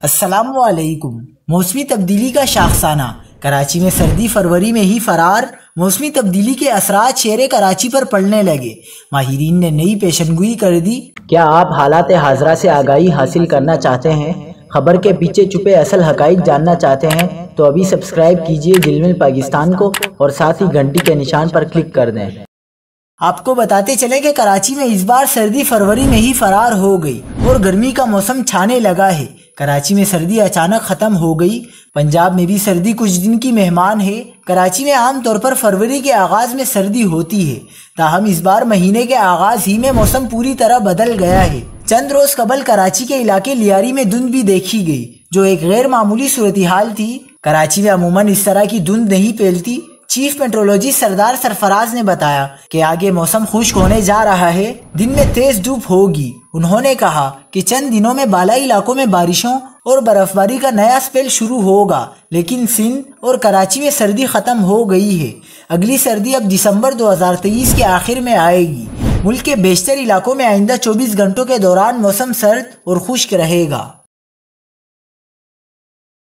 السلام علیکم۔ موسمی تبدیلی کا شاخسانہ، کراچی میں سردی فروری میں ہی فرار۔ موسمی تبدیلی کے اثرات شہر کراچی پر پڑنے لگے، ماہرین نے نئی پیشنگوئی کر دی۔ کیا آپ حالات حاضرہ سے آگاہی حاصل کرنا چاہتے ہیں؟ خبر کے پیچھے چھپے اصل حقائق جاننا چاہتے ہیں تو ابھی سبسکرائب کیجئے جلمل پاکستان کو اور ساتھ ہی گھنٹی کے نشان پر کلک کر دیں۔ آپ کو بتاتے چلے کہ کراچی میں اس بار سردی فروری میں ہی فرار ہو گئی اور گرمی کا موسم چھانے لگا ہے۔ کراچی میں سردی اچانک ختم ہو گئی۔ پنجاب میں بھی سردی کچھ دن کی مہمان ہے۔ کراچی میں عام طور پر فروری کے آغاز میں سردی ہوتی ہے، تاہم اس بار مہینے کے آغاز ہی میں موسم پوری طرح بدل گیا ہے۔ چند روز قبل کراچی کے علاقے لیاری میں دھند بھی دیکھی گئی، جو ایک غیر معمولی صورتحال تھی۔ کراچی میں عموماً اس طرح کی دھند نہیں پھیلتی۔ چیف میٹرولوجسٹ سردار سرفراز نے بتایا کہ آگے موسم خشک ہونے جا رہا ہے، دن میں تیز دھوپ ہوگی۔ انہوں نے کہا کہ چند دنوں میں بالائی علاقوں میں بارشوں اور برف باری کا نیا اسپیل شروع ہوگا، لیکن سندھ اور کراچی میں سردی ختم ہو گئی ہے۔ اگلی سردی اب دسمبر 2023 کے آخر میں آئے گی۔ ملک کے بیشتر علاقوں میں آئندہ 24 گھنٹوں کے دوران موسم سرد اور خشک رہے گا۔